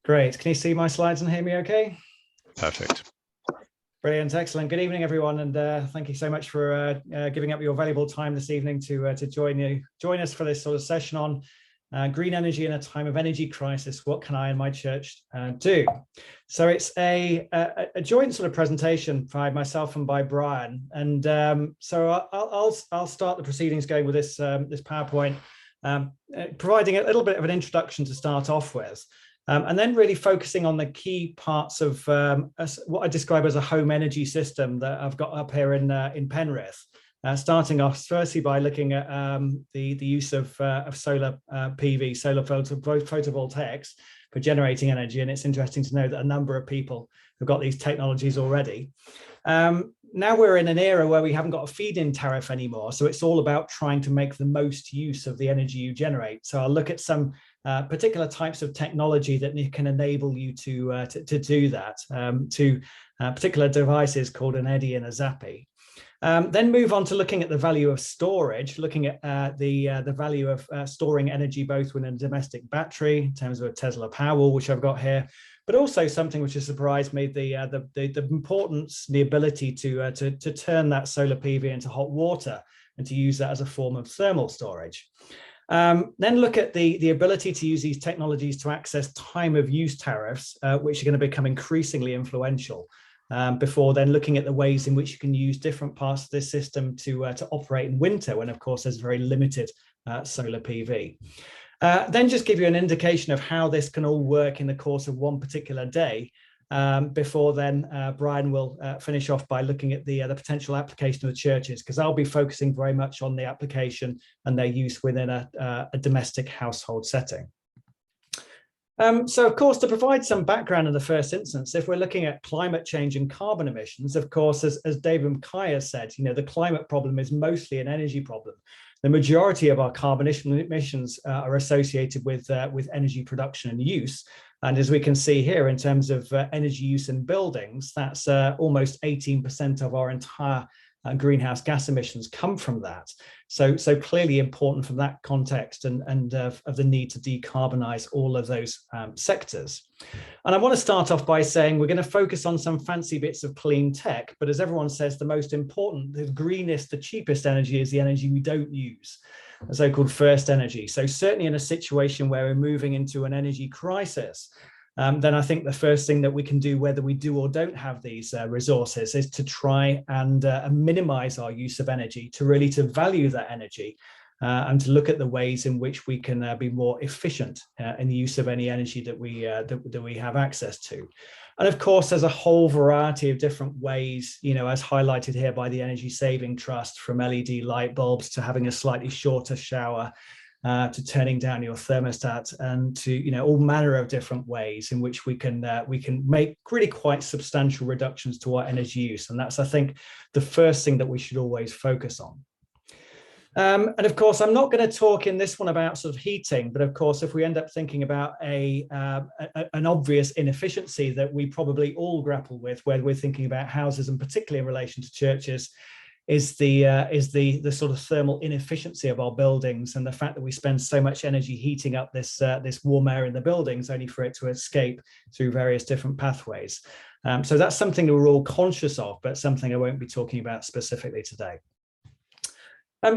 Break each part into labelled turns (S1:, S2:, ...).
S1: Great. Can you see my slides and hear me okay?
S2: Perfect.
S1: Brilliant. Excellent. Good evening, everyone. And thank you so much for giving up your valuable time this evening to join us for this sort of session on green energy in a time of energy crisis. What can I and my church do? So it's a joint sort of presentation by myself and by Brian. And so I'll start the proceedings going with this PowerPoint, providing a little bit of an introduction to start off with. And then really focusing on the key parts of what I describe as a home energy system that I've got up here in Penrith. Starting off firstly by looking at the use of solar PV, solar photovoltaics for generating energy. And it's interesting to know that a number of people have got these technologies already. Now we're in an era where we haven't got a feed-in tariff anymore. So it's all about trying to make the most use of the energy you generate. So I'll look at some particular types of technology that can enable you to do that, to particular devices called an eddy and a zappy. Then move on to looking at the value of storage, looking at the value of storing energy both within a domestic battery in terms of a Tesla Powerwall, which I've got here, but also something which has surprised me, the importance, the ability to turn that solar PV into hot water and to use that as a form of thermal storage. Then look at the ability to use these technologies to access time of use tariffs, which are going to become increasingly influential. Before then looking at the ways in which you can use different parts of this system to operate in winter, when of course there's very limited solar PV. Then just give you an indication of how this can all work in the course of one particular day. Before then, Brian will finish off by looking at the potential application of the churches, because I'll be focusing very much on the application and their use within a domestic household setting. So, of course, to provide some background in the first instance, if we're looking at climate change and carbon emissions, of course, as David Mackay has said, the climate problem is mostly an energy problem. The majority of our carbon emissions are associated with energy production and use. And as we can see here, in terms of energy use in buildings, that's almost 18% of our entire greenhouse gas emissions come from that. So clearly important from that context and of the need to decarbonize all of those sectors. And I want to start off by saying we're going to focus on some fancy bits of clean tech, but as everyone says, the most important, the greenest, the cheapest energy is the energy we don't use, the so-called first energy. So certainly in a situation where we're moving into an energy crisis, then I think the first thing that we can do, whether we do or don't have these resources, is to try and minimize our use of energy, to value that energy, and to look at the ways in which we can be more efficient in the use of any energy that we have access to. And of course, there's a whole variety of different ways, as highlighted here by the Energy Saving Trust, from LED light bulbs to having a slightly shorter shower, to turning down your thermostat, and to all manner of different ways in which we can make really quite substantial reductions to our energy use. And that's, I think, the first thing that we should always focus on. And of course, I'm not going to talk in this one about sort of heating, but of course, if we end up thinking about an obvious inefficiency that we probably all grapple with, where we're thinking about houses, and particularly in relation to churches, is the sort of thermal inefficiency of our buildings, and the fact that we spend so much energy heating up this warm air in the buildings only for it to escape through various different pathways. So that's something that we're all conscious of, but something I won't be talking about specifically today.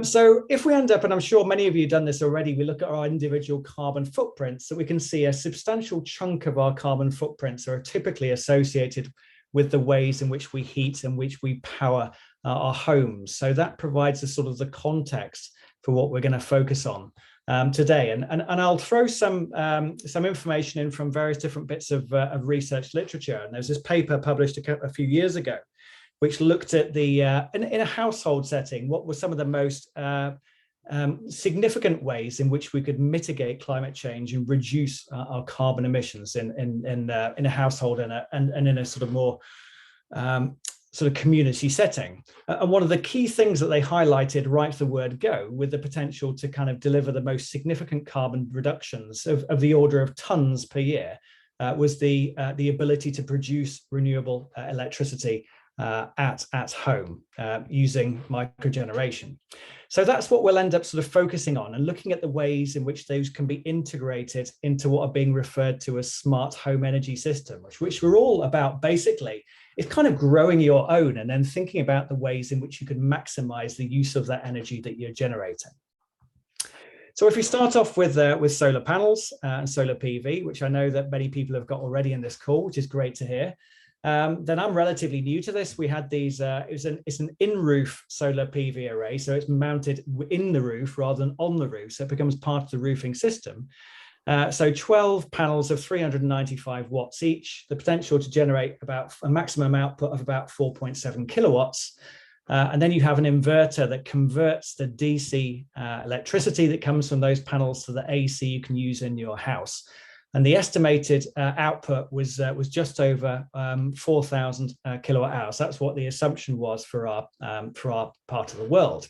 S1: So if we end up, and I'm sure many of you have done this already, we look at our individual carbon footprints, so we can see a substantial chunk of our carbon footprints are typically associated with the ways in which we heat and which we power our homes. So that provides the sort of the context for what we're going to focus on today. And I'll throw some information in from various different bits of research literature. And there's this paper published a few years ago, which looked at the in a household setting, what were some of the most significant ways in which we could mitigate climate change and reduce our carbon emissions in a household and in a sort of more sort of community setting. And one of the key things that they highlighted right from the word go, with the potential to kind of deliver the most significant carbon reductions of the order of tons per year, was the ability to produce renewable electricity at home using microgeneration. So that's what we'll end up sort of focusing on and looking at the ways in which those can be integrated into what are being referred to as smart home energy system, which we're all about basically. It's kind of growing your own and then thinking about the ways in which you can maximize the use of that energy that you're generating. So if we start off with solar panels and solar PV, which I know that many people have got already in this call, which is great to hear. Then I'm relatively new to this. We had these, it's an in-roof solar PV array. So it's mounted in the roof rather than on the roof. So it becomes part of the roofing system. So 12 panels of 395 watts each, the potential to generate about a maximum output of about 4.7 kilowatts. And then you have an inverter that converts the DC electricity that comes from those panels to the AC you can use in your house. And the estimated output was just over 4,000 kilowatt hours. That's what the assumption was for our part of the world.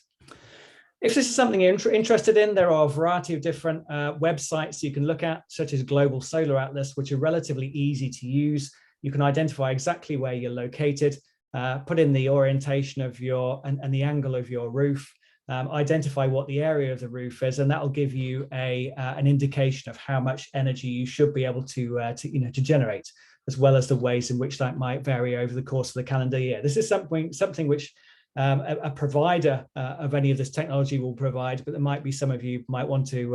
S1: If this is something you're interested in, there are a variety of different websites you can look at, such as Global Solar Atlas, which are relatively easy to use. You can identify exactly where you're located, put in the orientation of your and the angle of your roof, identify what the area of the roof is, and that will give you an indication of how much energy you should be able to generate, as well as the ways in which that might vary over the course of the calendar year. This is something which a provider of any of this technology will provide, but there might be some of you might want to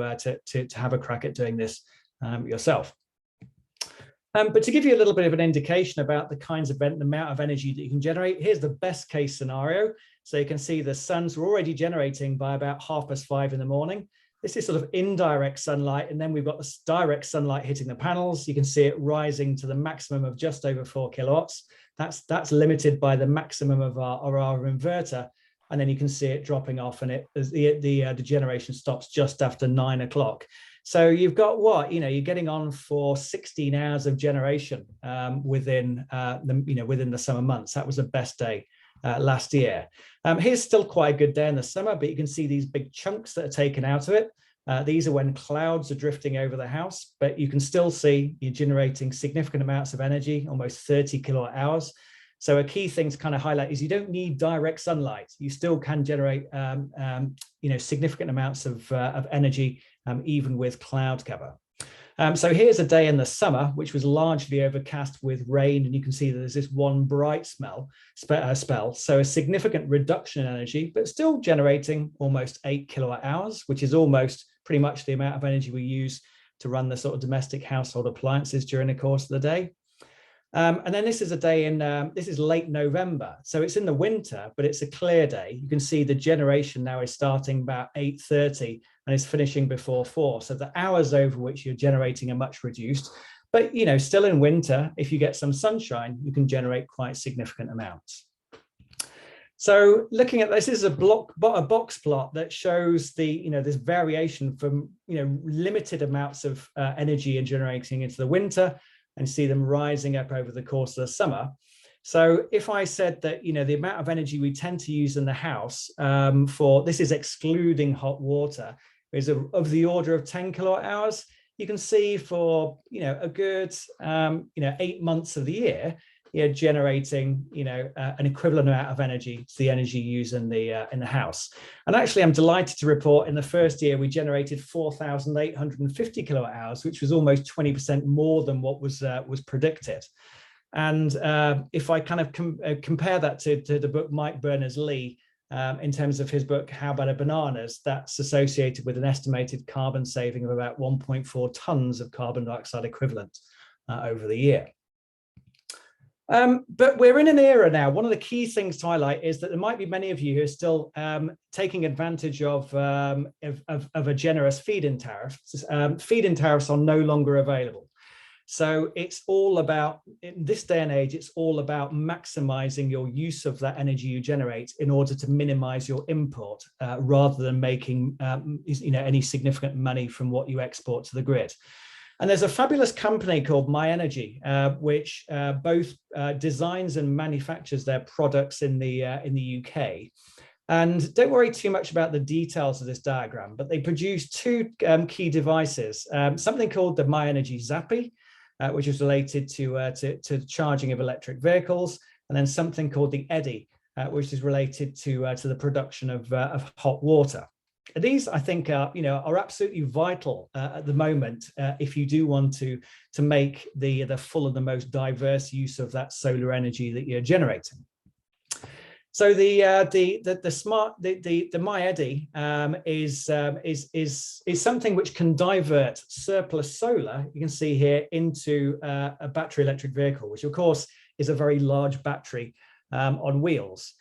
S1: have a crack at doing this yourself. But to give you a little bit of an indication about the amount of energy that you can generate, here's the best case scenario. So you can see the suns were already generating by about 5:30 in the morning. This is sort of indirect sunlight, and then we've got the direct sunlight hitting the panels. You can see it rising to the maximum of just over 4 kilowatts. That's limited by the maximum of our inverter, and then you can see it dropping off, and the generation stops just after 9 o'clock. So you've got you're getting on for 16 hours of generation within the summer months. That was the best day last year. Here's still quite a good day in the summer, but you can see these big chunks that are taken out of it. These are when clouds are drifting over the house, but you can still see you're generating significant amounts of energy, almost 30 kilowatt hours. So a key thing to kind of highlight is you don't need direct sunlight. You still can generate significant amounts of energy even with cloud cover. So here's a day in the summer, which was largely overcast with rain, and you can see that there's this one bright spell. So a significant reduction in energy, but still generating almost 8 kilowatt hours, which is almost pretty much the amount of energy we use to run the sort of domestic household appliances during the course of the day. And then this is a day this is late November. So it's in the winter, but it's a clear day. You can see the generation now is starting about 8:30 and is finishing before 4. So the hours over which you're generating are much reduced. But, still in winter, if you get some sunshine, you can generate quite significant amounts. So looking at this is a box plot that shows this variation from, limited amounts of energy and generating into the winter, and see them rising up over the course of the summer. So if I said that, the amount of energy we tend to use in the house this is excluding hot water, is of the order of 10 kilowatt hours, you can see for, a good, 8 months of the year, you're generating, an equivalent amount of energy to the energy used in the house. And actually, I'm delighted to report in the first year, we generated 4,850 kilowatt hours, which was almost 20% more than what was predicted. And if I kind of compare that to the book Mike Berners-Lee, in terms of his book, How About a Bananas, that's associated with an estimated carbon saving of about 1.4 tons of carbon dioxide equivalent over the year. But we're in an era now. One of the key things to highlight is that there might be many of you who are still taking advantage of a generous feed-in tariff. Feed-in tariffs are no longer available. So it's all about, in this day and age, it's all about maximizing your use of that energy you generate in order to minimize your import rather than making any significant money from what you export to the grid. And there's a fabulous company called MyEnergy, which both designs and manufactures their products in the UK. And don't worry too much about the details of this diagram, but they produce two key devices, something called the MyEnergy Zappy, which is related to charging of electric vehicles, and then something called the Eddy, which is related to the production of hot water. These, I think, are absolutely vital at the moment if you do want to make the full and the most diverse use of that solar energy that you're generating. So the MyEddy is something which can divert surplus solar, you can see here, into a battery electric vehicle, which of course is a very large battery on wheels.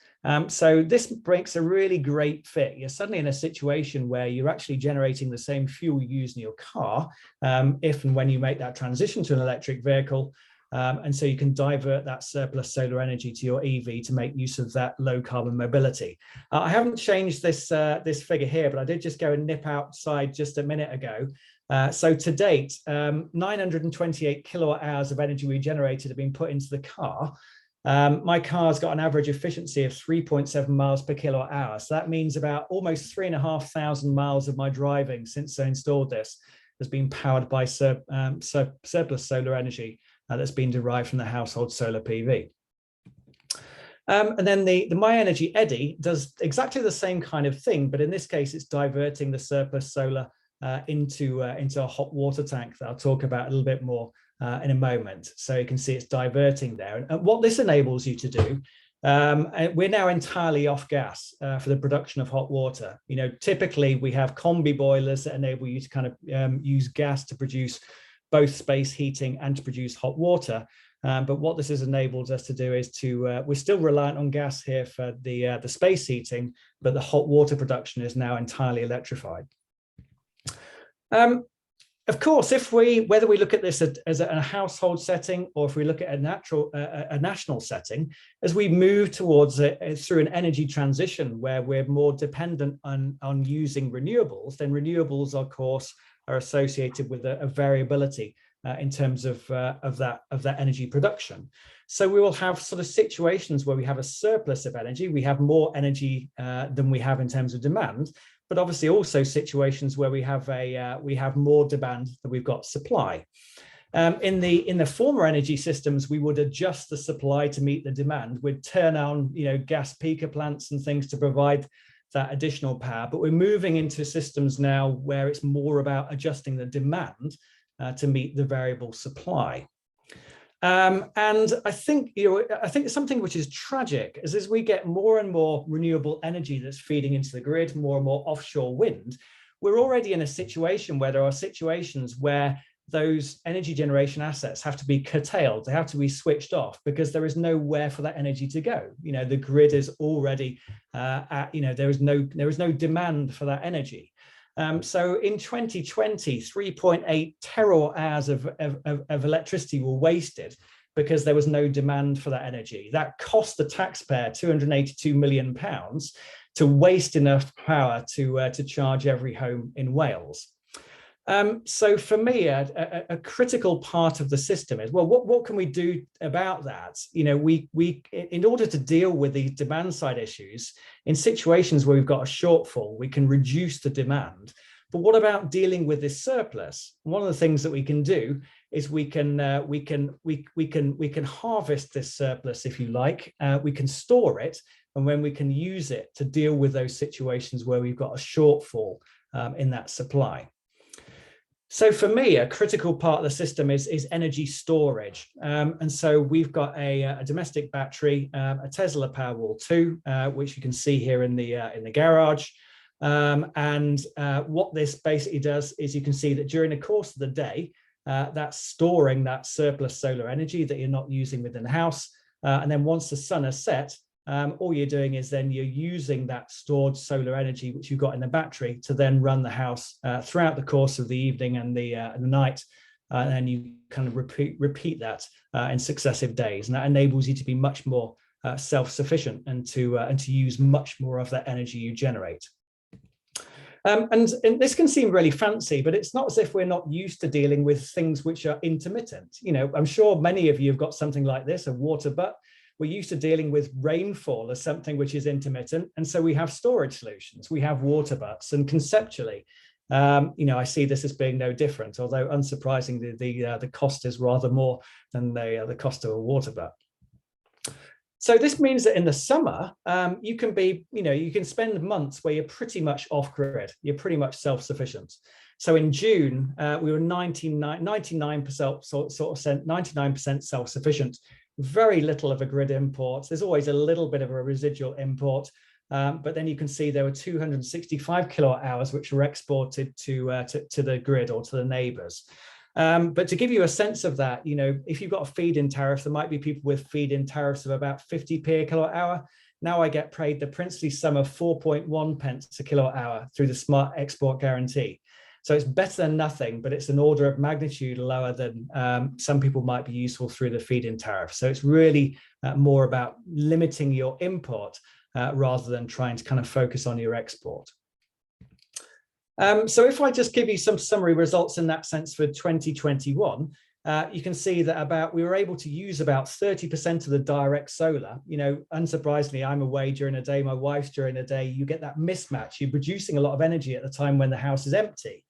S1: So this makes a really great fit. You're suddenly in a situation where you're actually generating the same fuel you use in your car if and when you make that transition to an electric vehicle. And so you can divert that surplus solar energy to your EV to make use of that low carbon mobility. I haven't changed this figure here, but I did just go and nip outside just a minute ago. So to date, 928 kilowatt hours of energy regenerated have been put into the car. My car's got an average efficiency of 3.7 miles per kilowatt hour. So that means about almost 3,500 miles of my driving since I installed this has been powered by surplus solar energy that's been derived from the household solar PV. And then the MyEddy does exactly the same kind of thing, but in this case, it's diverting the surplus solar into a hot water tank that I'll talk about a little bit more in a moment. So you can see it's diverting there. And what this enables you to do, we're now entirely off gas for the production of hot water. You know, typically we have combi boilers that enable you to kind of use gas to produce both space heating and to produce hot water. But what this has enabled us to do is we're still reliant on gas here for the space heating, but the hot water production is now entirely electrified. Of course, whether we look at this as a household setting or if we look at a national setting, as we move towards through an energy transition where we're more dependent on using renewables, then renewables, of course, are associated with a variability in terms of that energy production. So we will have sort of situations where we have a surplus of energy, we have more energy than we have in terms of demand, but obviously also situations where we have more demand than we've got supply. In the former energy systems, we would adjust the supply to meet the demand. We'd turn on, gas peaker plants and things to provide that additional power. But we're moving into systems now where it's more about adjusting the demand to meet the variable supply. And I think something which is tragic is as we get more and more renewable energy that's feeding into the grid, more and more offshore wind, we're already in a situation where there are situations where those energy generation assets have to be curtailed, they have to be switched off because there is nowhere for that energy to go. The grid is already there is no demand for that energy. So in 2020, 3.8 terawatt hours of electricity were wasted because there was no demand for that energy. That cost the taxpayer £282 million to waste enough power to charge every home in Wales. So for me, a critical part of the system is, well, what can we do about that? We in order to deal with the demand side issues, in situations where we've got a shortfall, we can reduce the demand. But what about dealing with this surplus? One of the things that we can do is we can harvest this surplus, if you like. We can store it, and when we can use it to deal with those situations where we've got a shortfall in that supply. So for me, a critical part of the system is energy storage. And so we've got a domestic battery, a Tesla Powerwall 2, which you can see here in the garage. And what this basically does is you can see that during the course of the day, that's storing that surplus solar energy that you're not using within the house. And then once the sun has set, all you're doing is then you're using that stored solar energy, which you've got in the battery, to then run the house throughout the course of the evening and the night. And then you kind of repeat that in successive days. And that enables you to be much more self-sufficient and to use much more of that energy you generate. And this can seem really fancy, but it's not as if we're not used to dealing with things which are intermittent. I'm sure many of you have got something like this, a water butt. We're used to dealing with rainfall as something which is intermittent. And so we have storage solutions, we have water butts, and conceptually, I see this as being no different, although unsurprisingly, the cost is rather more than the cost of a water butt. So this means that in the summer, you can be, you can spend months where you're pretty much off grid. You're pretty much self-sufficient. So in June, we were 99% self-sufficient. Very little of a grid import. There's always a little bit of a residual import, but then you can see there were 265 kilowatt hours which were exported to the grid or to the neighbours. But to give you a sense of that, if you've got a feed-in tariff, there might be people with feed-in tariffs of about 50p a kilowatt hour. Now I get paid the princely sum of 4.1 pence a kilowatt hour through the smart export guarantee. So it's better than nothing, but it's an order of magnitude lower than some people might be useful through the feed-in tariff. So it's really more about limiting your import rather than trying to kind of focus on your export. So if I just give you some summary results in that sense for 2021, you can see that we were able to use about 30% of the direct solar. Unsurprisingly, I'm away during the day, my wife's during the day. You get that mismatch. You're producing a lot of energy at the time when the house is empty.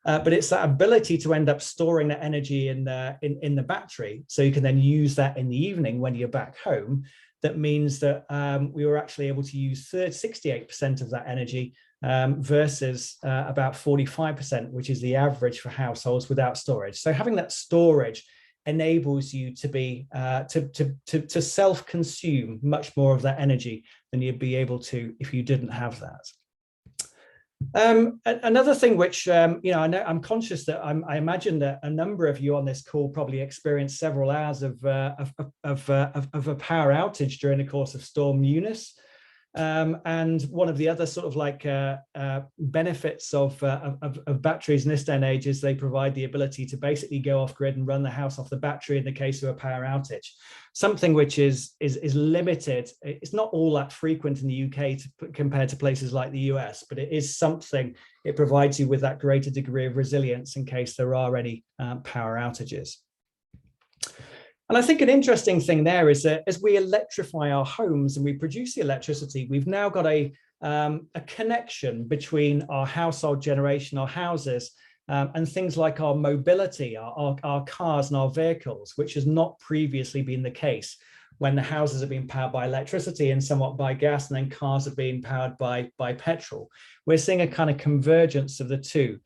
S1: But it's that ability to end up storing that energy in the battery, so you can then use that in the evening when you're back home. That means that we were actually able to use 68% of that energy versus about 45%, which is the average for households without storage. So having that storage enables you to be to self-consume much more of that energy than you'd be able to if you didn't have that. Another thing which, I know I'm conscious that I imagine that a number of you on this call probably experienced several hours of a power outage during the course of Storm Eunice. And one of the other sort of like benefits of batteries in this day and age is they provide the ability to basically go off grid and run the house off the battery in the case of a power outage. Something which is limited. It's not all that frequent in the UK compared to places like the US, but it is something. It provides you with that greater degree of resilience in case there are any power outages. And I think an interesting thing there is that as we electrify our homes and we produce the electricity, we've now got a connection between our household generation, our houses, and things like our mobility, our cars and our vehicles, which has not previously been the case when the houses have been powered by electricity and somewhat by gas, and then cars have been powered by petrol. We're seeing a kind of convergence of the two,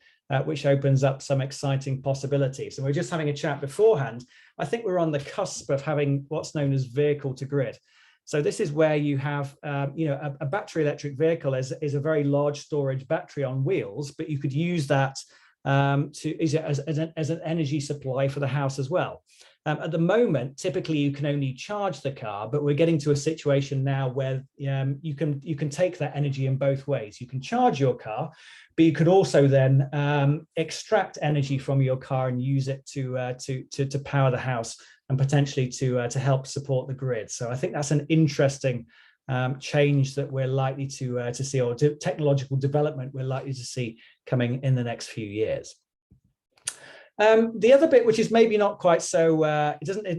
S1: which opens up some exciting possibilities. And we're just having a chat beforehand. I think we're on the cusp of having what's known as vehicle to grid. So this is where you have, a battery electric vehicle is a very large storage battery on wheels, but you could use that as an energy supply for the house as well. At the moment, typically you can only charge the car, but we're getting to a situation now where you can take that energy in both ways. You can charge your car, but you could also then extract energy from your car and use it to power the house and potentially to help support the grid. So I think that's an interesting change that we're likely to see, or technological development we're likely to see coming in the next few years. The other bit, which is maybe not quite so,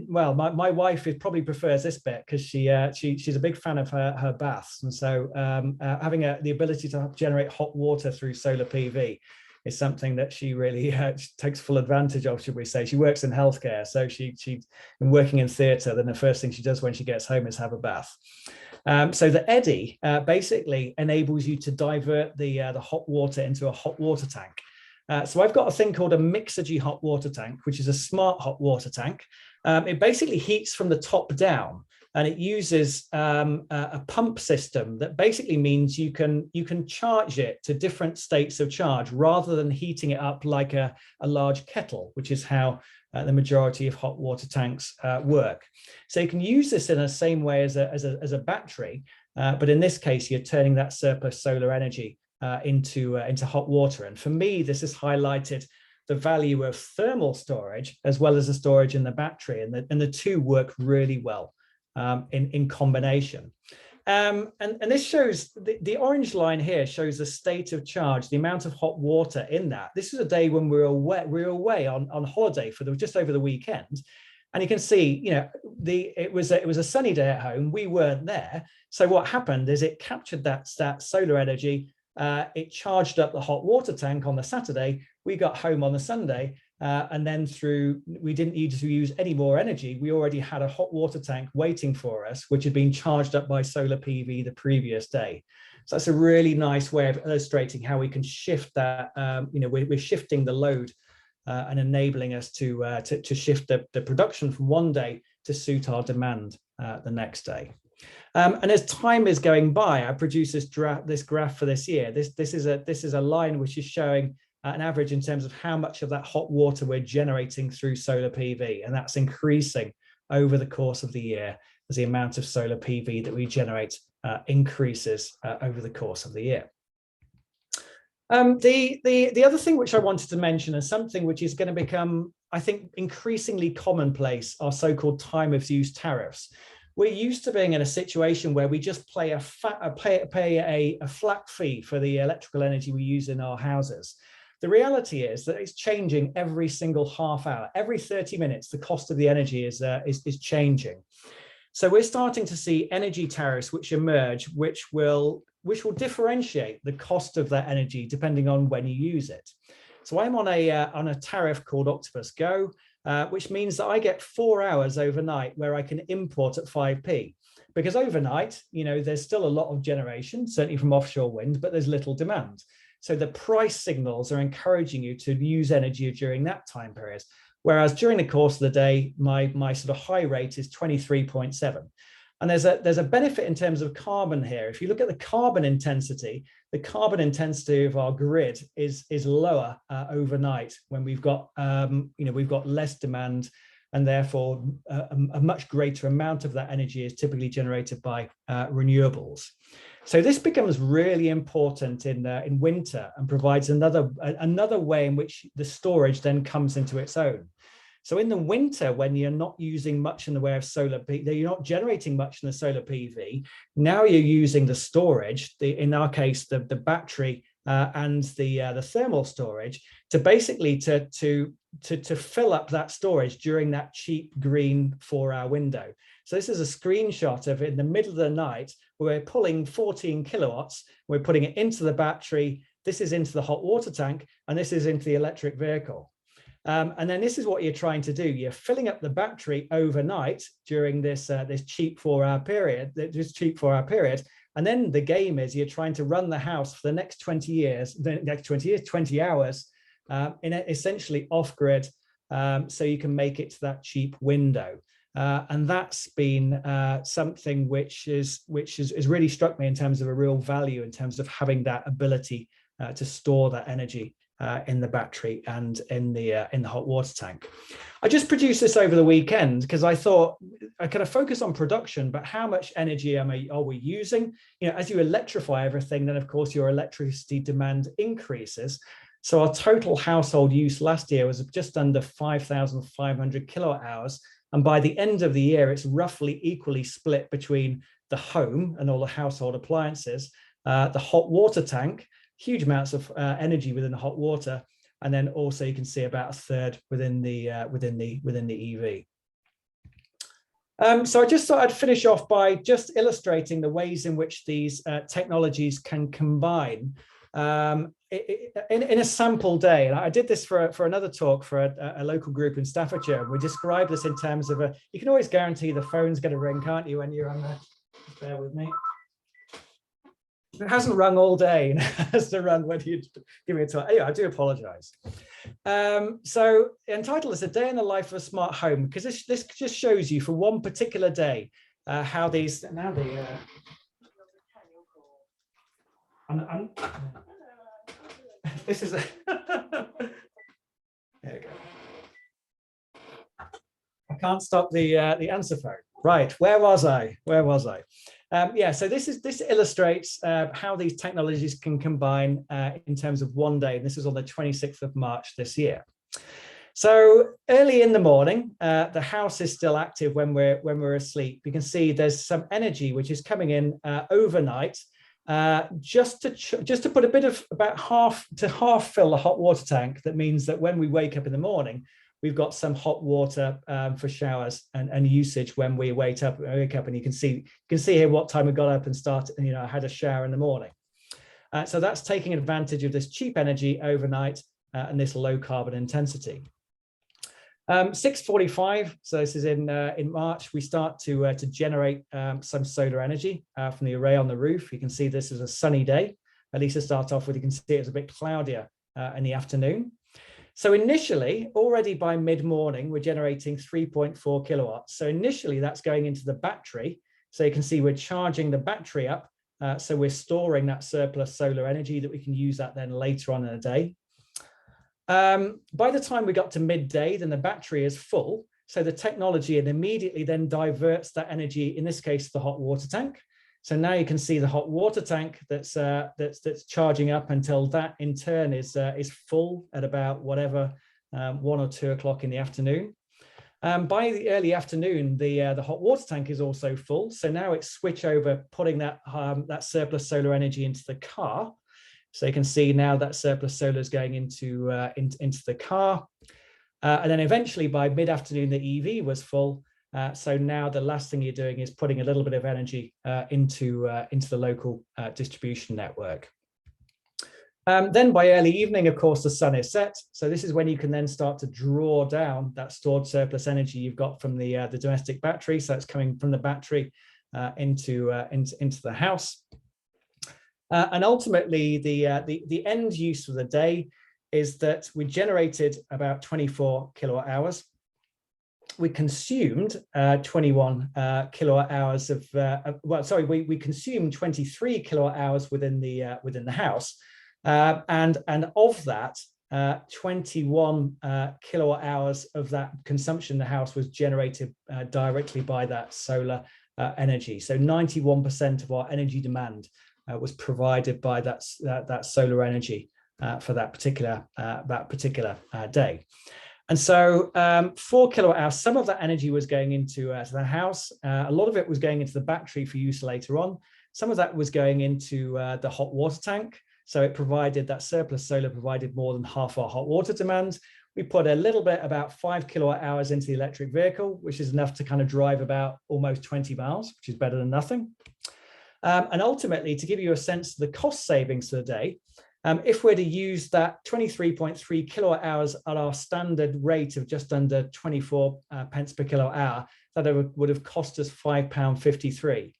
S1: my wife probably prefers this bit because she's a big fan of her baths, and so having the ability to generate hot water through solar PV is something that she really takes full advantage of, should we say. She works in healthcare, so she's been working in theatre. Then the first thing she does when she gets home is have a bath. So the eddy basically enables you to divert the hot water into a hot water tank. So I've got a thing called a Mixergy hot water tank, which is a smart hot water tank. It basically heats from the top down, and it uses a pump system that basically means you can charge it to different states of charge rather than heating it up like a large kettle, which is how the majority of hot water tanks work. So you can use this in the same way as a battery, but in this case, you're turning that surplus solar energy into hot water. And for me, this has highlighted the value of thermal storage as well as the storage in the battery, and the two work really well in combination. And this shows the orange line here shows the state of charge, the amount of hot water in that. This is a day when we were away on holiday for just over the weekend. And you can see, it was a sunny day at home. We weren't there. So what happened is it captured that solar energy. It charged up the hot water tank on the Saturday. We got home on the Sunday, And then we didn't need to use any more energy. We already had a hot water tank waiting for us, which had been charged up by solar PV the previous day. So that's a really nice way of illustrating how we can shift that. We're shifting the load and enabling us to shift the production from one day to suit our demand the next day. And as time is going by, I produce this graph for this year. This is a line which is showing an average in terms of how much of that hot water we're generating through solar PV, and that's increasing over the course of the year as the amount of solar PV that we generate increases over the course of the year. The other thing which I wanted to mention is something which is going to become, I think, increasingly commonplace, are so-called time of use tariffs. We're used to being in a situation where we just pay a flat fee for the electrical energy we use in our houses. The reality is that it's changing every single half hour. Every 30 minutes, the cost of the energy is changing. So we're starting to see energy tariffs which emerge, which will differentiate the cost of that energy depending on when you use it. So I'm on a tariff called Octopus Go, which means that I get 4 hours overnight where I can import at 5p. Because overnight, there's still a lot of generation, certainly from offshore wind, but there's little demand. So the price signals are encouraging you to use energy during that time period. Whereas during the course of the day, my sort of high rate is 23.7. And there's a benefit in terms of carbon here. If you look at the carbon intensity of our grid is lower overnight when we've got less demand, and therefore a much greater amount of that energy is typically generated by renewables. So this becomes really important in winter and provides another way in which the storage then comes into its own. So in the winter, when you're not using much in the way of solar PV, you're not generating much in the solar PV, now you're using the storage, in our case, the battery and the thermal storage, to basically to fill up that storage during that cheap green 4-hour window. So this is a screenshot of it in the middle of the night, where we're pulling 14 kilowatts, we're putting it into the battery, this is into the hot water tank, and this is into the electric vehicle. And then this is what you're trying to do. You're filling up the battery overnight during this cheap 4-hour period, and then the game is you're trying to run the house for the next 20 hours, in essentially off-grid, so you can make it to that cheap window. And that's been something which has really struck me in terms of a real value, in terms of having that ability to store that energy in the battery and in the hot water tank. I just produced this over the weekend because I thought I kind of focus on production, but how much energy are we using? As you electrify everything, then of course your electricity demand increases. So our total household use last year was just under 5,500 kilowatt hours. And by the end of the year, it's roughly equally split between the home and all the household appliances, the hot water tank, huge amounts of energy within the hot water, and then also you can see about a third within the EV. So I just thought I'd finish off by just illustrating the ways in which these technologies can combine in a sample day. And I did this for another talk for a local group in Staffordshire. We describe this in terms of you can always guarantee the phone's going to ring, can't you, when you're on there? Just bear with me. It hasn't rung all day. It has to run when you give me a talk. Anyway, I do apologize. So entitled is A Day in the Life of a Smart Home, because this just shows you for one particular day how these now the this is a there you go. I can't stop the answer phone. Right, where was I? Yeah, so this illustrates how these technologies can combine in terms of one day. And this is on the 26th of March this year. So early in the morning, the house is still active when we're asleep. You can see there's some energy which is coming in overnight, just to put a bit of about half fill the hot water tank. That means that when we wake up in the morning, we've got some hot water for showers and usage when we wake up, and you can see here what time we got up and started. I had a shower in the morning. So that's taking advantage of this cheap energy overnight and this low carbon intensity. 6:45, so this is in March, we start to generate some solar energy from the array on the roof. You can see this is a sunny day, at least to start off with. You can see it's a bit cloudier in the afternoon. So initially, already by mid-morning, we're generating 3.4 kilowatts. So initially, that's going into the battery. So you can see we're charging the battery up. So we're storing that surplus solar energy that we can use that then later on in the day. By the time we got to midday, then the battery is full. So the technology immediately then diverts that energy, in this case, the hot water tank. So now you can see the hot water tank that's charging up until that in turn is full at about whatever 1 or 2 o'clock in the afternoon. By the early afternoon, the hot water tank is also full. So now it's switch over, putting that surplus solar energy into the car. So you can see now that surplus solar is going into the car. And then eventually by mid-afternoon, the EV was full. So now the last thing you're doing is putting a little bit of energy into the local distribution network. Then by early evening, of course, the sun is set. So this is when you can then start to draw down that stored surplus energy you've got from the domestic battery. So it's coming from the battery into the house. And ultimately, the end use of the day is that we generated about 24 kilowatt hours. We consumed 21 kilowatt hours of, we consumed 23 kilowatt hours within the house, and of that, 21 kilowatt hours of that consumption in the house was generated directly by that solar energy. So 91% of our energy demand was provided by that solar energy for that particular day. And so 4 kilowatt hours, some of that energy was going into the house. A lot of it was going into the battery for use later on. Some of that was going into the hot water tank. So it provided, that surplus solar provided more than half our hot water demand. We put a little bit, about 5 kilowatt hours into the electric vehicle, which is enough to kind of drive about almost 20 miles, which is better than nothing. And ultimately, to give you a sense of the cost savings for the day, if we're to use that 23.3 kilowatt hours at our standard rate of just under 24 pence per kilowatt hour, that would have cost us £5.53.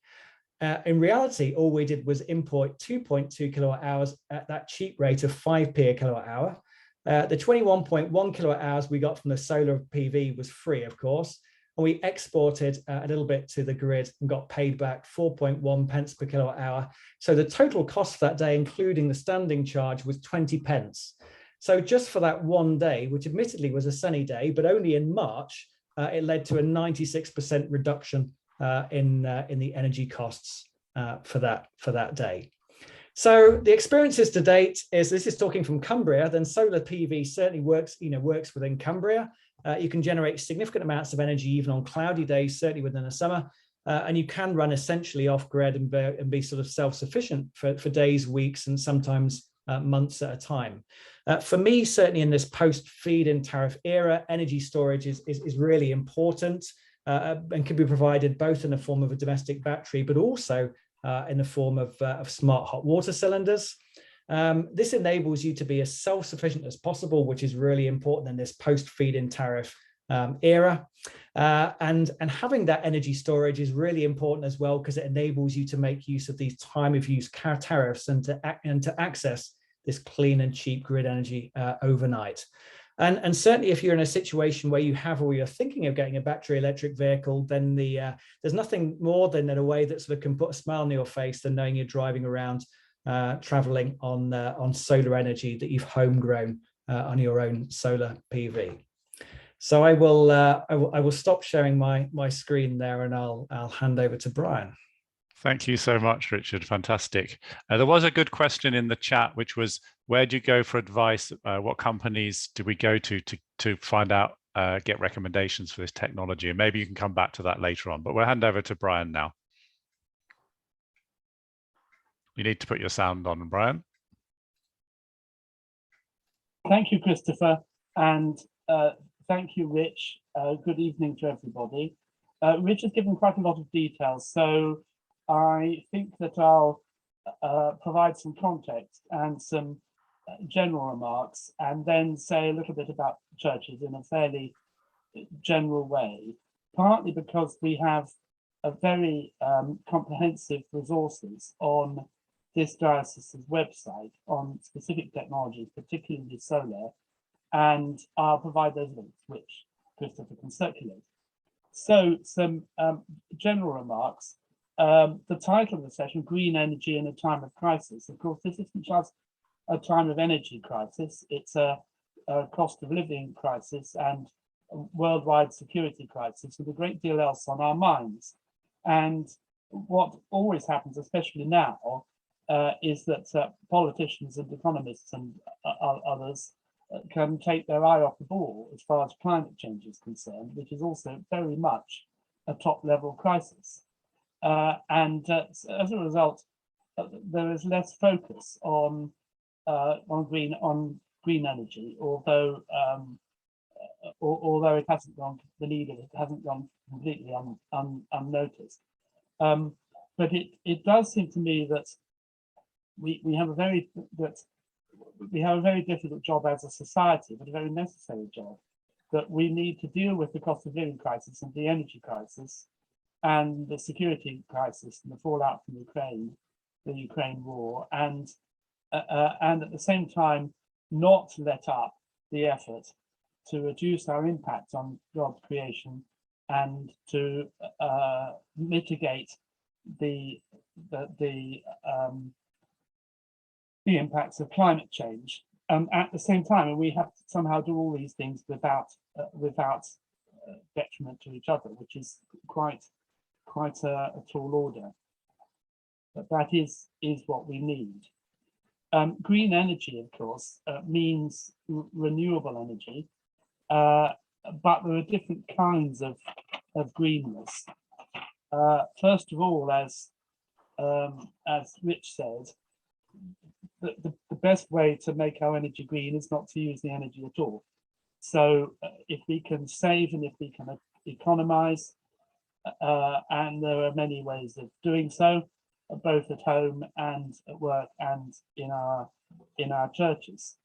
S1: In reality, all we did was import 2.2 kilowatt hours at that cheap rate of 5p a kilowatt hour. The 21.1 kilowatt hours we got from the solar PV was free, of course. And we exported a little bit to the grid and got paid back 4.1 pence per kilowatt hour. So the total cost for that day, including the standing charge, was 20 pence. So just for that one day, which admittedly was a sunny day, but only in March, it led to a 96% reduction in the energy costs for that day. So the experiences to date this is talking from Cumbria, then solar PV certainly works within Cumbria. You can generate significant amounts of energy even on cloudy days, certainly within the summer, and you can run essentially off grid and be sort of self-sufficient for days, weeks, and sometimes months at a time. For me, certainly in this post-feed-in tariff era, energy storage is really important and can be provided both in the form of a domestic battery, but also in the form of smart hot water cylinders. This enables you to be as self-sufficient as possible, which is really important in this post-feed-in tariff era. And having that energy storage is really important as well, because it enables you to make use of these time-of-use tariffs and to access this clean and cheap grid energy overnight. And certainly if you're in a situation where you have or you're thinking of getting a battery electric vehicle, then there's nothing more than in a way that sort of can put a smile on your face than knowing you're driving around traveling on solar energy that you've homegrown on your own solar PV. So I will stop sharing my screen there, and I'll hand over to Brian.
S2: Thank you so much, Richard. Fantastic. There was a good question in the chat, which was, where do you go for advice? What companies do we go to find out, get recommendations for this technology? And maybe you can come back to that later on, but we'll hand over to Brian now. You need to put your sound on, Brian.
S3: Thank you, Christopher, and thank you, Rich. Good evening to everybody. Rich has given quite a lot of details, so I think that I'll provide some context and some general remarks, and then say a little bit about churches in a fairly general way, partly because we have a very comprehensive resources on this diocese's website on specific technologies, particularly solar, and I'll provide those links, which Christopher can circulate. So some general remarks. The title of the session, Green Energy in a Time of Crisis. Of course, this isn't just a time of energy crisis, it's a cost of living crisis and a worldwide security crisis with a great deal else on our minds. And what always happens, especially now, is that politicians and economists and others can take their eye off the ball as far as climate change is concerned, which is also very much a top-level crisis. And as a result, there is less focus on green energy, although it hasn't gone, the need of it hasn't gone completely unnoticed. But it does seem to me that we have a very difficult job as a society, but a very necessary job, that we need to deal with the cost of living crisis and the energy crisis and the security crisis and the fallout from Ukraine, the Ukraine war, and at the same time not let up the effort to reduce our impact on God's creation and to mitigate the impacts of climate change. At the same time, and we have to somehow do all these things without detriment to each other, which is quite a tall order. But that is what we need. Green energy, of course, means renewable energy, but there are different kinds of greenness. First of all, as Rich said, the best way to make our energy green is not to use the energy at all. So if we can save and if we can economize, and there are many ways of doing so, both at home and at work and in our churches.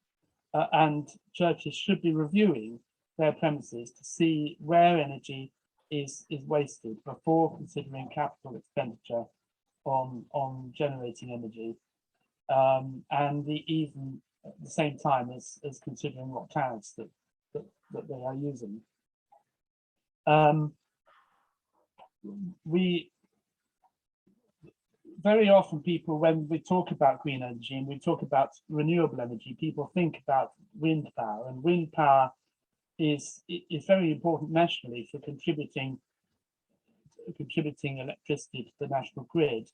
S3: And churches should be reviewing their premises to see where energy is wasted before considering capital expenditure on generating energy, and even at the same time as considering what tariffs that they are using. We very often people, when we talk about green energy and we talk about renewable energy, people think about wind power, and wind power is very important nationally for contributing electricity to the national grid,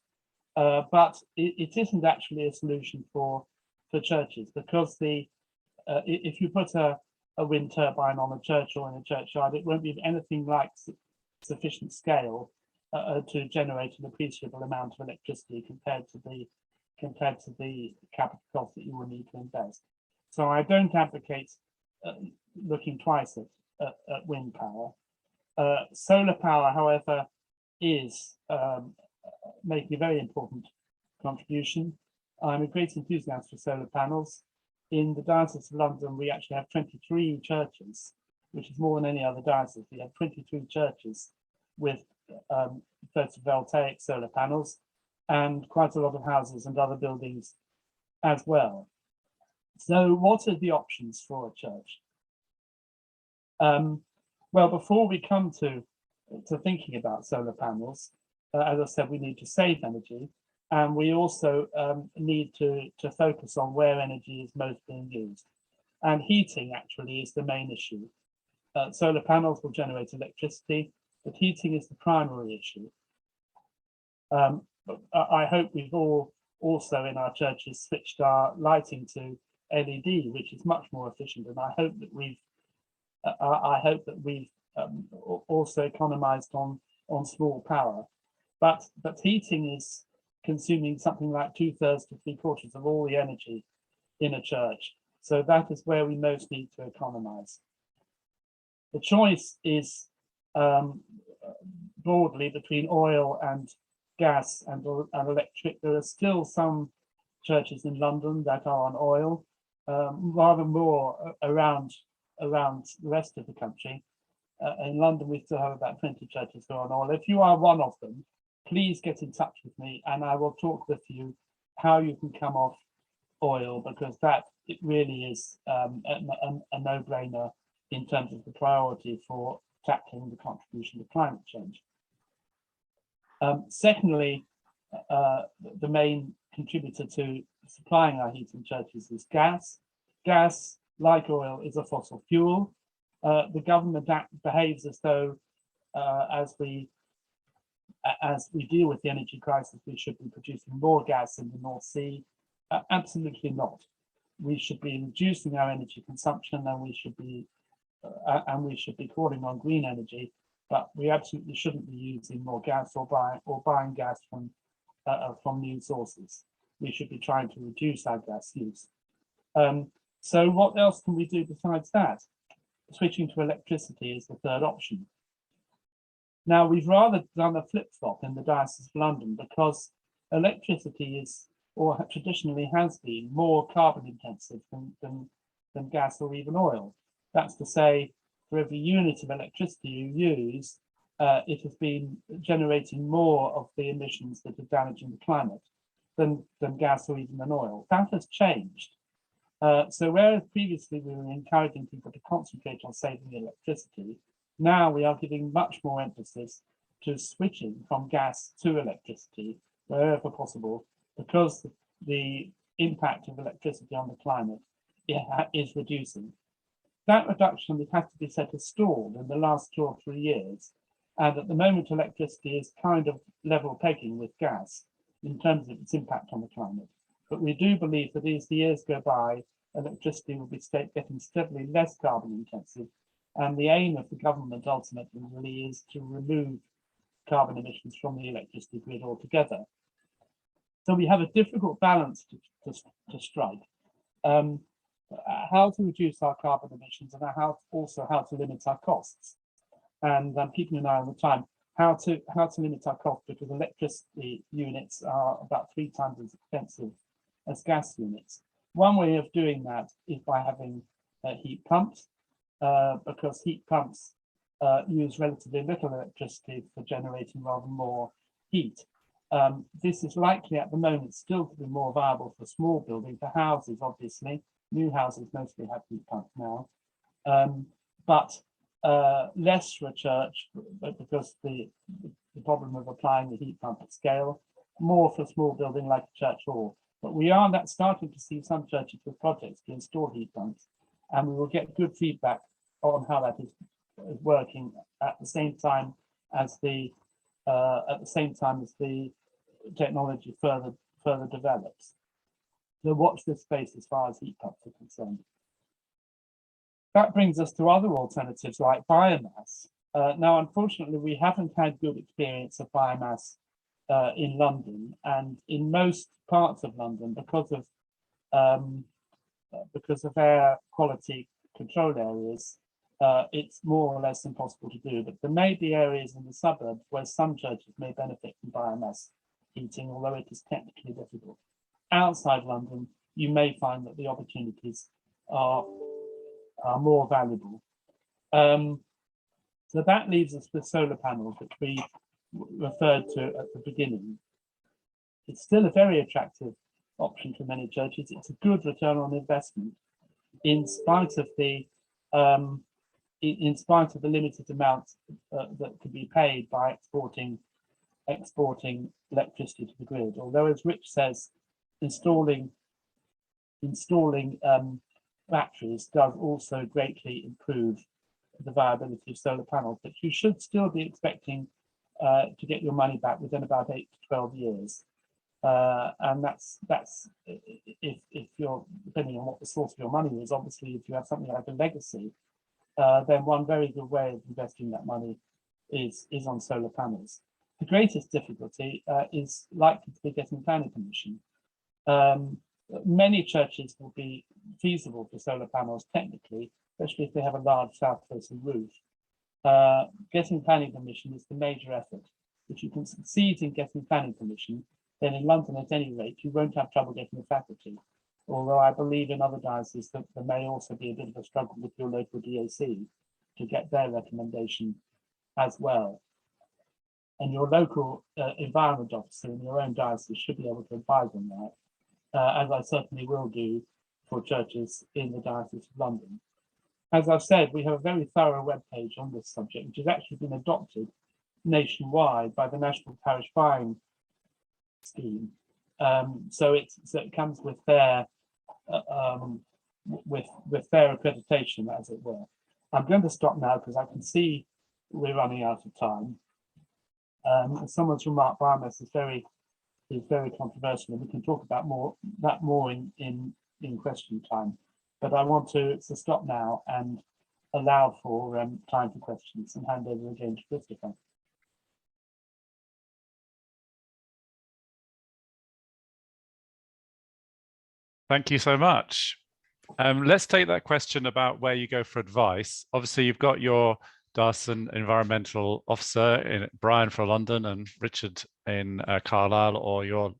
S3: but it isn't actually a solution for churches, because if you put a wind turbine on a church or in a churchyard, it won't be anything like sufficient scale to generate an appreciable amount of electricity compared to the capital cost that you will need to invest. So I don't advocate looking twice at wind power. Solar power, however, is making a very important contribution. I'm a great enthusiast for solar panels. In the Diocese of London, we actually have 23 churches, which is more than any other diocese. We have 23 churches with photovoltaic solar panels, and quite a lot of houses and other buildings as well. So what are the options for a church? Well, before we come to thinking about solar panels, as I said, we need to save energy, and we also need to focus on where energy is most being used. And heating actually is the main issue. Solar panels will generate electricity, but heating is the primary issue. I hope we've all also in our churches switched our lighting to LED, which is much more efficient, and I hope that we've also economized on small power. But heating is consuming something like 2/3 to 3/4 of all the energy in a church. So that is where we most need to economize. The choice is broadly between oil and gas and electric. There are still some churches in London that are on oil, rather more around the rest of the country. in London, we still have about 20 churches who are on oil. If you are one of them, please get in touch with me and I will talk with you how you can come off oil, because it really is a no-brainer in terms of the priority for tackling the contribution to climate change. Secondly, the main contributor to supplying our heating churches is gas. Gas, like oil, is a fossil fuel. The government behaves as though as we deal with the energy crisis, we should be producing more gas in the North Sea. Absolutely not. We should be reducing our energy consumption, and we should be calling on green energy. But we absolutely shouldn't be using more gas or buying gas from new sources. We should be trying to reduce our gas use. So what else can we do besides that? Switching to electricity is the third option. Now, we've rather done a flip-flop in the Diocese of London, because electricity is, or traditionally has been, more carbon intensive than gas or even oil. That's to say, for every unit of electricity you use, it has been generating more of the emissions that are damaging the climate than gas or even than oil. That has changed. So whereas previously we were encouraging people to concentrate on saving electricity, now we are giving much more emphasis to switching from gas to electricity wherever possible, because the impact of electricity on the climate is reducing. That reduction has had to be set as stalled in the last 2 or 3 years. And at the moment, electricity is kind of level pegging with gas in terms of its impact on the climate. But we do believe that as the years go by, electricity will be getting steadily less carbon intensive. And the aim of the government ultimately really is to remove carbon emissions from the electricity grid altogether. So we have a difficult balance to strike. How to reduce our carbon emissions, and how to limit our costs. And I'm keeping an eye on the time. How to limit our costs, because electricity units are about 3 times as expensive as gas units. One way of doing that is by having heat pumps, because heat pumps use relatively little electricity for generating rather more heat. This is likely at the moment still to be more viable for small buildings, for houses, obviously. New houses mostly have heat pumps now, but less for a church, because the problem of applying the heat pump at scale, more for a small building like a church hall. But we are starting to see some churches with projects to install heat pumps, and we will get good feedback on how that is working at the same time as the technology further develops. So watch this space as far as heat pumps are concerned. That brings us to other alternatives like biomass. Now, unfortunately, we haven't had good experience of biomass in London, and in most parts of London, because of air quality control areas, it's more or less impossible to do. But there may be areas in the suburbs where some churches may benefit from biomass heating, although it is technically difficult. Outside London, you may find that the opportunities are more valuable. So that leaves us with solar panels, which we referred to at the beginning. It's still a very attractive option for many churches. It's a good return on investment, in spite of the limited amount that could be paid by exporting electricity to the grid. Although, as Rich says, installing batteries does also greatly improve the viability of solar panels, but you should still be expecting to get your money back within about 8 to 12 years. And that's if you're, depending on what the source of your money is. Obviously, if you have something like a legacy, then one very good way of investing that money is on solar panels. The greatest difficulty is likely to be getting planning permission. Many churches will be feasible for solar panels technically, especially if they have a large south-facing roof. Getting planning permission is the major effort. If you can succeed in getting planning permission, then in London, at any rate, you won't have trouble getting a faculty. Although I believe in other dioceses that there may also be a bit of a struggle with your local DAC. to get their recommendation as well. And your local environment officer in your own diocese should be able to advise on that, as I certainly will do for churches in the Diocese of London. As I've said, we have a very thorough webpage on this subject, which has actually been adopted nationwide by the National Parish Buying Scheme. So it comes with their with their accreditation, as it were. I'm going to stop now because I can see we're running out of time. Someone's remarked biomass is very controversial, and we can talk about that more in question time. But I want to stop now and allow for time for questions and hand over again to Christopher.
S2: Thank you so much. Let's take that question about where you go for advice. Obviously, you've got your Diocesan Environmental Officer, Brian for London and Richard in Carlisle, or your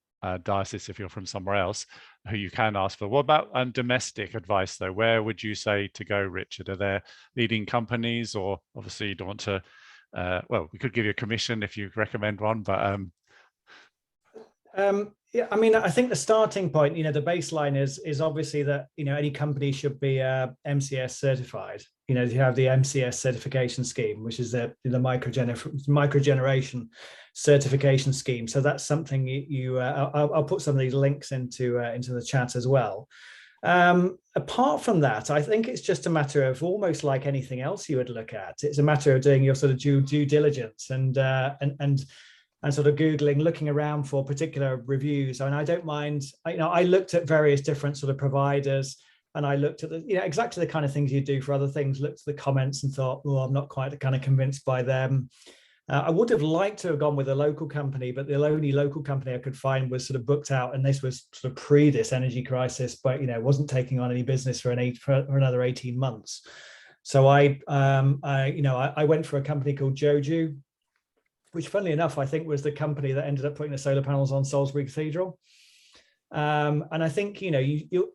S2: diocese if you're from somewhere else, who you can ask for. What about domestic advice, though? Where would you say to go, Richard? Are there leading companies, or obviously you don't want to, well, we could give you a commission if you recommend one, but
S1: yeah, I mean, I think the starting point, the baseline is obviously that, any company should be MCS certified. You have the MCS certification scheme, which is the microgeneration certification scheme. So that's something I'll put some of these links into the chat as well. Apart from that, I think it's just a matter of, almost like anything else you would look at, it's a matter of doing your sort of due diligence and sort of Googling, looking around for particular reviews. And I don't mind, I looked at various different sort of providers, and I looked at exactly the kind of things you do for other things, looked at the comments and thought, oh, I'm not quite kind of convinced by them. I would have liked to have gone with a local company, but the only local company I could find was sort of booked out. And this was sort of pre this energy crisis, but, wasn't taking on any business for another 18 months. So I went for a company called Joju, which, funnily enough, I think was the company that ended up putting the solar panels on Salisbury Cathedral. And I think, you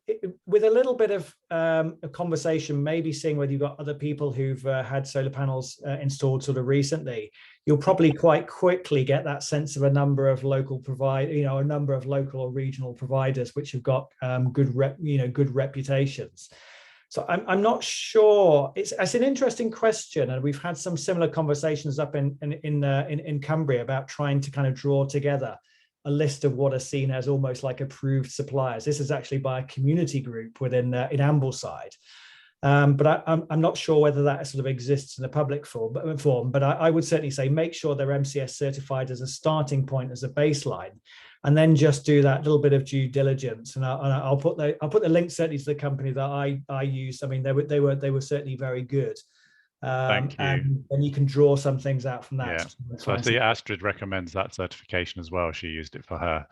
S1: with a little bit of a conversation, maybe seeing whether you've got other people who've had solar panels installed sort of recently, you'll probably quite quickly get that sense of a number of local a number of local or regional providers which have got good reputations. So I'm not sure. It's an interesting question, and we've had some similar conversations up in Cumbria about trying to kind of draw together a list of what are seen as almost like approved suppliers. This is actually by a community group within in Ambleside, but I'm not sure whether that sort of exists in a public form. But I would certainly say make sure they're MCS certified as a starting point, as a baseline. And then just do that little bit of due diligence, and I'll put the link certainly to the company that I use. I mean, they were certainly very good.
S2: Thank you.
S1: And you can draw some things out from that.
S2: Yeah. So I see Astrid recommends that certification as well. She used it for her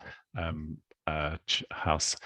S2: house.